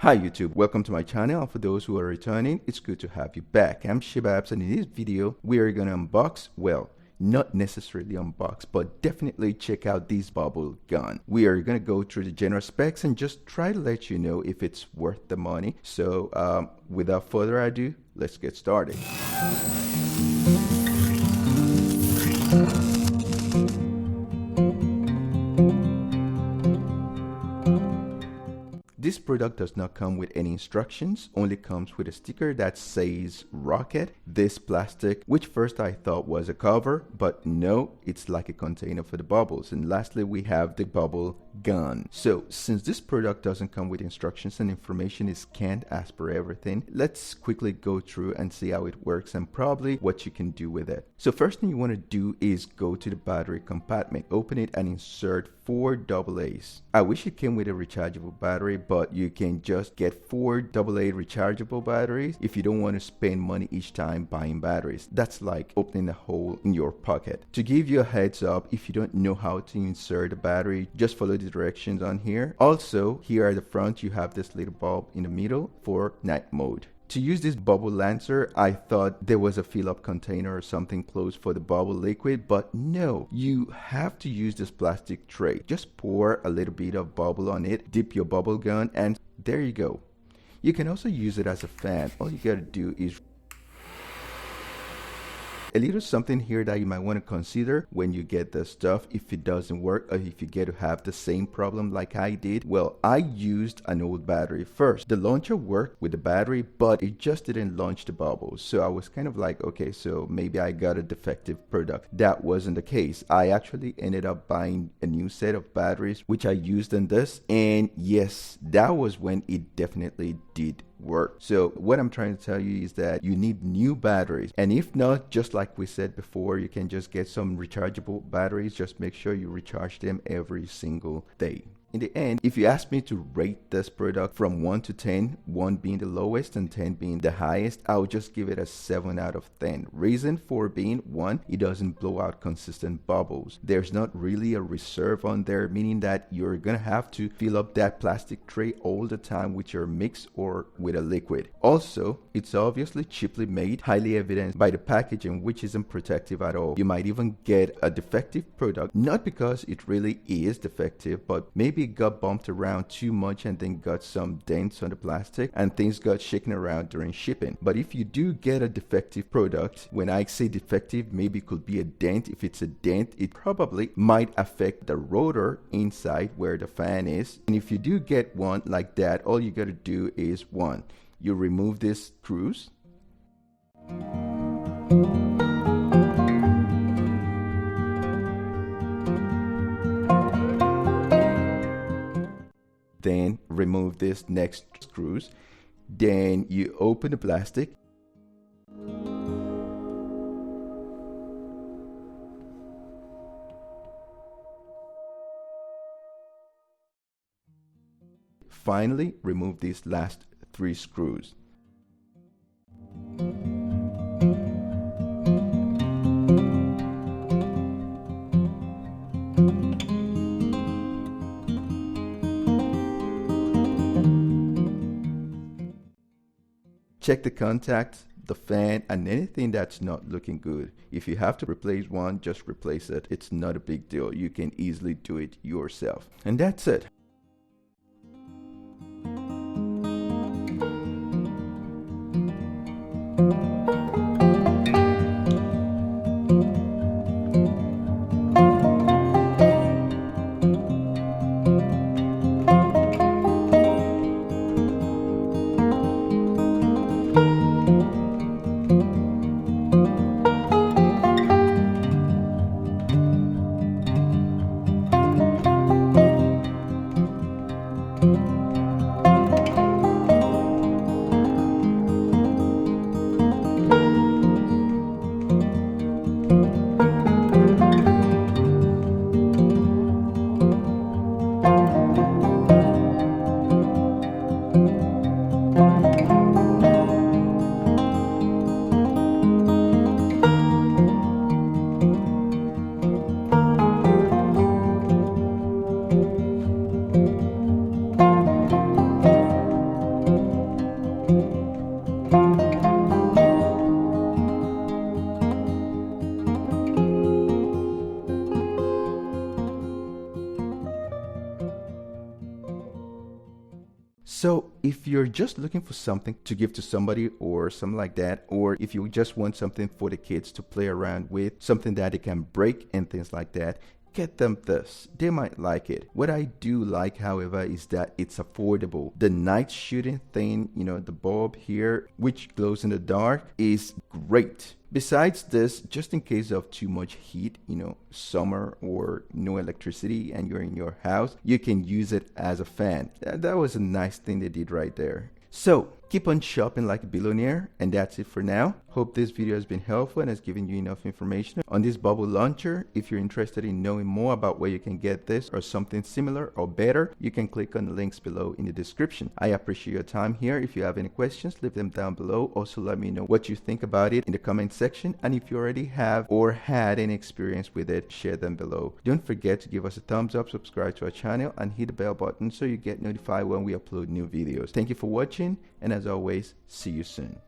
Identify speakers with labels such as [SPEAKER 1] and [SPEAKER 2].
[SPEAKER 1] Hi YouTube, welcome to my channel. For those who are returning, it's good to have you back. I'm Shibabs, and in this video we are going to unbox, well, not necessarily unbox, but definitely check out this bubble gun. We are going to go through the general specs and just try to let you know if it's worth the money. So without further ado, let's get started. This product does not come with any instructions, only comes with a sticker that says rocket. This plastic, which first I thought was a cover, but no, it's like a container for the bubbles. And lastly, we have the bubble gun. So since this product doesn't come with instructions and information is scanned as per everything, let's quickly go through and see how it works and probably what you can do with it. So first thing you want to do is go to the battery compartment, open it and insert 4 AA's. I wish it came with a rechargeable battery, but you can just get 4 AA rechargeable batteries if you don't want to spend money each time buying batteries. That's like opening a hole in your pocket. To give you a heads up, if you don't know how to insert a battery, just follow the directions on here. Also, here at the front you have this little bulb in the middle for night mode. To use this bubble lancer, I thought there was a fill-up container or something close for the bubble liquid, but no, you have to use this plastic tray. Just pour a little bit of bubble on it, dip your bubble gun, and there you go. You can also use it as a fan. All you gotta do is a little something here that you might want to consider when you get the stuff. If it doesn't work or if you get to have the same problem like I did, well, I used an old battery first. The launcher worked with the battery, but it just didn't launch the bubbles. So I was kind of like, okay, so maybe I got a defective product. That wasn't the case. I actually ended up buying a new set of batteries, which I used in this. And yes, that was when it definitely did work. So what I'm trying to tell you is that you need new batteries, and if not, just like we said before, you can just get some rechargeable batteries. Just make sure you recharge them every single day. In the end, if you ask me to rate this product from 1 to 10, 1 being the lowest and 10 being the highest, I would just give it a 7 out of 10. Reason for being 1, it doesn't blow out consistent bubbles. There's not really a reserve on there, meaning that you're gonna have to fill up that plastic tray all the time with your mix or with a liquid. Also, it's obviously cheaply made, highly evidenced by the packaging, which isn't protective at all. You might even get a defective product, not because it really is defective, but maybe it got bumped around too much and then got some dents on the plastic and things got shaken around during shipping. But if you do get a defective product, when I say defective, maybe it could be a dent. If it's a dent, it probably might affect the rotor inside where the fan is. And if you do get one like that, all you got to do is one, you remove these screws. Then remove this next screws. Then you open the plastic. Finally, remove these last 3 screws. Check the contacts, the fan, and anything that's not looking good. If you have to replace one, just replace it. It's not a big deal. You can easily do it yourself. And that's it. So if you're just looking for something to give to somebody or something like that, or if you just want something for the kids to play around with, something that they can break and things like that, get them this. They might like it. What I do like, however, is that it's affordable. The night shooting thing, the bulb here, which glows in the dark, is great. Besides this, just in case of too much heat, summer or no electricity and you're in your house, you can use it as a fan. That was a nice thing they did right there. So keep on shopping like a billionaire, and that's it for now. Hope this video has been helpful and has given you enough information on this bubble launcher. If you're interested in knowing more about where you can get this or something similar or better, you can click on the links below in the description. I appreciate your time here. If you have any questions, leave them down below. Also, let me know what you think about it in the comment section, and if you already have or had any experience with it, share them below. Don't forget to give us a thumbs up, subscribe to our channel, and hit the bell button so you get notified when we upload new videos. Thank you for watching, and as always, see you soon.